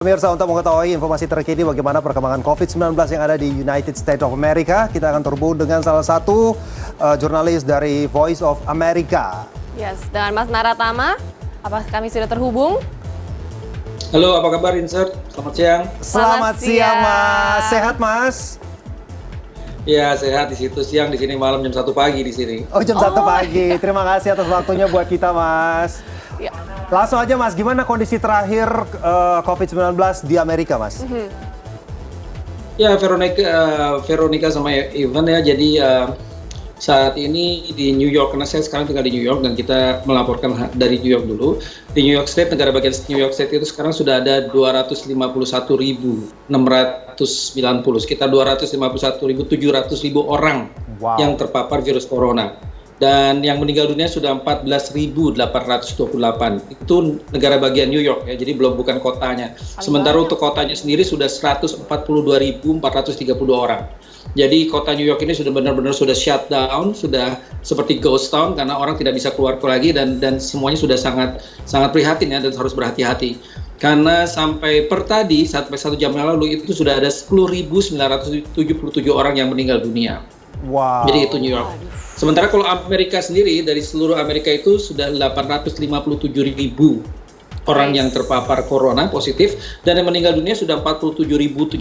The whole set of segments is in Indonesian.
Pemirsa, untuk mengetahui informasi terkini bagaimana perkembangan COVID-19 yang ada di United States of America, kita akan terhubung dengan salah satu jurnalis dari Voice of America. Yes, dengan Mas Naratama, apa kami sudah terhubung? Halo, apa kabar Insert? Selamat siang. Selamat siang, Mas. Sehat, Mas? Ya, sehat di situ siang, di sini malam jam 1 pagi di sini. Oh, jam 1 pagi. Terima kasih atas waktunya buat kita, Mas. Ya. Langsung aja, Mas, gimana kondisi terakhir COVID-19 di Amerika, Mas? Ya, Veronica sama Ivan ya. Jadi saat ini di New York, karena saya sekarang tinggal di New York dan kita melaporkan dari New York dulu. Di New York State, negara bagian New York State itu sekarang sudah ada 251.690, sekitar 251.700 orang yang terpapar virus corona. Dan yang meninggal dunia sudah 14.828. Itu negara bagian New York ya, jadi bukan kotanya. Sementara untuk kotanya sendiri sudah 142.432 orang. Jadi kota New York ini sudah benar-benar sudah shutdown, sudah seperti ghost town karena orang tidak bisa keluar lagi dan semuanya sudah sangat prihatin ya dan harus berhati-hati. Karena sampai tadi sampai 1 jam yang lalu itu sudah ada 10.977 orang yang meninggal dunia. Wow. Jadi itu New York. Sementara kalau Amerika sendiri, dari seluruh Amerika itu sudah 857.000 orang yang terpapar corona positif, dan yang meninggal dunia sudah 47.750.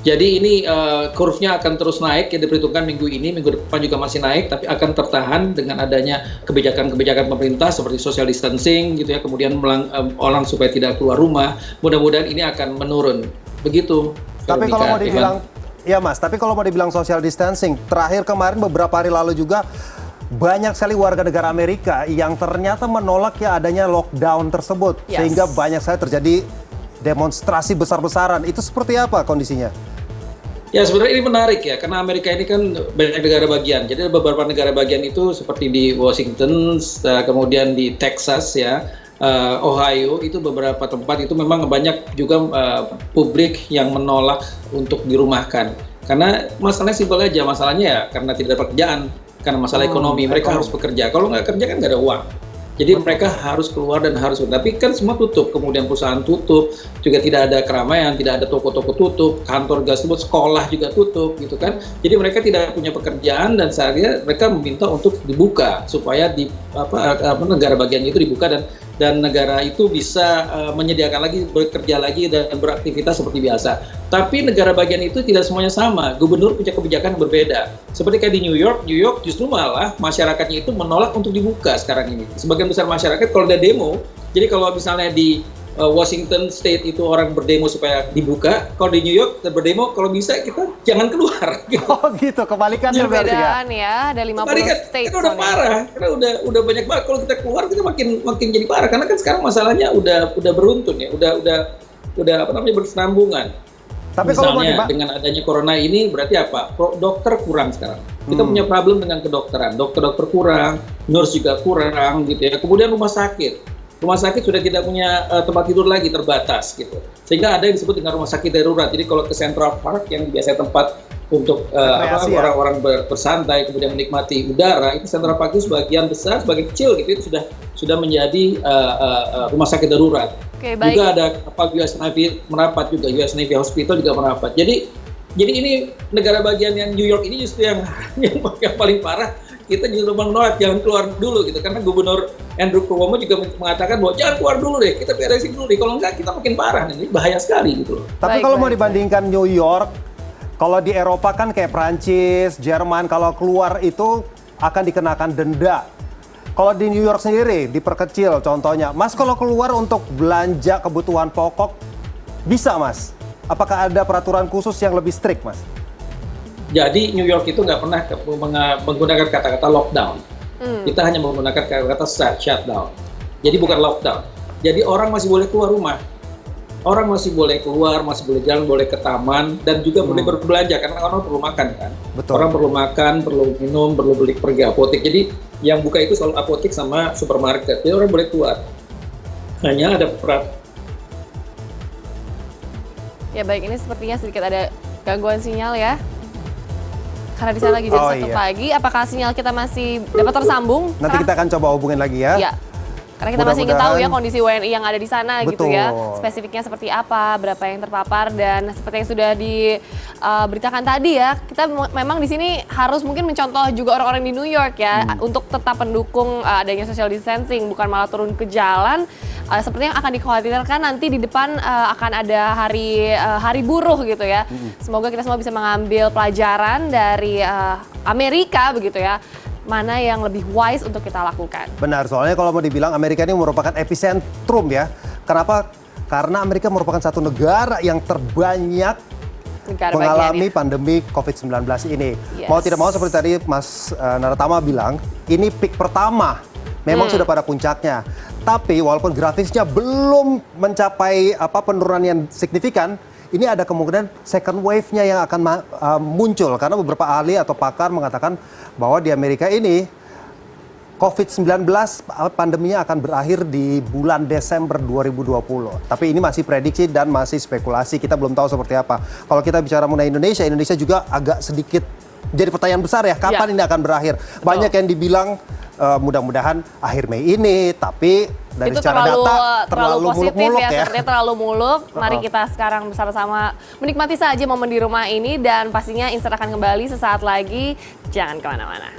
Jadi ini kurvnya akan terus naik, ya diperhitungkan minggu ini, minggu depan juga masih naik, tapi akan tertahan dengan adanya kebijakan-kebijakan pemerintah seperti social distancing gitu ya, kemudian orang supaya tidak keluar rumah. Mudah-mudahan ini akan menurun. Begitu. Tapi Veronica, kalau mau dibilang Ivan. Ya, Mas, tapi kalau mau dibilang social distancing, terakhir kemarin beberapa hari lalu juga banyak sekali warga negara Amerika yang ternyata menolak ya adanya lockdown tersebut. Yes. Sehingga banyak sekali terjadi demonstrasi besar-besaran. Itu seperti apa kondisinya? Ya, sebenarnya ini menarik ya, karena Amerika ini kan banyak negara bagian. Jadi beberapa negara bagian itu seperti di Washington, kemudian di Texas ya, Ohio, itu beberapa tempat itu memang banyak juga publik yang menolak untuk dirumahkan. Karena masalahnya simpel aja, masalahnya ya karena tidak ada pekerjaan, karena masalah ekonomi, mereka harus bekerja. Kalau nggak kerja kan nggak ada uang. Jadi mereka harus keluar dan harus, tapi kan semua tutup, kemudian perusahaan tutup, juga tidak ada keramaian, tidak ada toko-toko tutup, kantor gas tutup, sekolah juga tutup, gitu kan. Jadi mereka tidak punya pekerjaan dan saatnya mereka meminta untuk dibuka supaya di negara bagiannya itu dibuka dan negara itu bisa menyediakan lagi, bekerja lagi dan beraktivitas seperti biasa. Tapi negara bagian itu tidak semuanya sama. Gubernur punya kebijakan yang berbeda. Seperti kayak di New York justru malah masyarakatnya itu menolak untuk dibuka sekarang ini. Sebagian besar masyarakat kalau ada demo, jadi kalau misalnya di Washington State itu orang berdemo supaya dibuka, kalau di New York berdemo kalau bisa kita jangan keluar. Oh gitu, kebalikannya berarti ya? Perbedaan ya, ada 50 state. Kita udah parah, karena udah banyak banget. Kalau kita keluar kita makin jadi parah, karena kan sekarang masalahnya udah beruntun ya, udah bersenambungan. Tapi kalau misalnya dengan adanya corona ini berarti apa? Dokter kurang sekarang. Kita punya problem dengan kedokteran. Dokter kurang, nurse juga kurang gitu ya. Kemudian rumah sakit sudah tidak punya tempat tidur lagi, terbatas gitu. Sehingga ada yang disebut dengan rumah sakit darurat. Jadi kalau ke Central Park yang biasa tempat untuk orang-orang bersantai kemudian menikmati udara, itu Central Park itu sebagian besar, sebagian kecil gitu itu sudah menjadi rumah sakit darurat. Oke, baik. Juga ada kapal US Navy merapat juga, US Navy Hospital juga merapat. Jadi ini negara bagian yang New York ini justru yang paling parah. Kita justru menolak jangan keluar dulu gitu, karena Gubernur Andrew Cuomo juga mengatakan bahwa jangan keluar dulu deh, kita beresin dulu deh, kalau enggak kita makin parah, ini bahaya sekali gitu loh. Tapi kalau mau dibandingkan New York, kalau di Eropa kan kayak Prancis, Jerman, kalau keluar itu akan dikenakan denda. Kalau di New York sendiri diperkecil contohnya. Mas kalau keluar untuk belanja kebutuhan pokok bisa, Mas? Apakah ada peraturan khusus yang lebih strict, Mas? Jadi New York itu nggak pernah menggunakan kata-kata lockdown. Kita hanya menggunakan kata-kata shutdown. Jadi bukan lockdown. Jadi orang masih boleh keluar rumah. Orang masih boleh keluar, masih boleh jalan, boleh ke taman, dan juga boleh berbelanja, karena orang perlu makan kan. Betul. Orang perlu makan, perlu minum, perlu pergi apotek. Jadi yang buka itu selalu apotek sama supermarket. Jadi orang boleh keluar. Hanya ada Ya baik, ini sepertinya sedikit ada gangguan sinyal ya. Karena di sana lagi jam 1 pagi, apakah sinyal kita masih dapat tersambung? Nanti kita akan coba hubungin lagi ya. Ya. Karena kita masih ingin tahu ya Mudah-mudahan- kondisi WNI yang ada di sana gitu ya. Betul. Spesifiknya seperti apa, berapa yang terpapar, dan seperti yang sudah diberitakan tadi ya, kita memang di sini harus mungkin mencontoh juga orang-orang di New York ya, untuk tetap mendukung adanya social distancing, bukan malah turun ke jalan. Seperti yang akan dikhawatirkan nanti di depan akan ada hari buruh gitu ya. Semoga kita semua bisa mengambil pelajaran dari Amerika begitu ya. Mana yang lebih wise untuk kita lakukan. Benar, soalnya kalau mau dibilang Amerika ini merupakan epicentrum ya. Kenapa? Karena Amerika merupakan satu negara yang terbanyak Negara mengalami bagiannya. pandemi COVID-19 ini. Yes. Mau tidak mau seperti tadi Mas Naratama bilang, ini peak pertama. Memang sudah pada puncaknya. Tapi walaupun grafisnya belum mencapai penurunan yang signifikan, ini ada kemungkinan second wave-nya yang akan muncul. Karena beberapa ahli atau pakar mengatakan bahwa di Amerika ini COVID-19 pandeminya akan berakhir di bulan Desember 2020. Tapi ini masih prediksi dan masih spekulasi, kita belum tahu seperti apa. Kalau kita bicara mengenai Indonesia, Indonesia juga agak sedikit jadi pertanyaan besar ya, kapan ini akan berakhir. Banyak yang dibilang mudah-mudahan akhir Mei ini, tapi dari Itu secara data terlalu positif muluk-muluk ya, ya. sepertinya terlalu muluk. Mari kita sekarang bersama-sama menikmati saja momen di rumah ini, dan pastinya Insight akan kembali sesaat lagi. Jangan kemana-mana.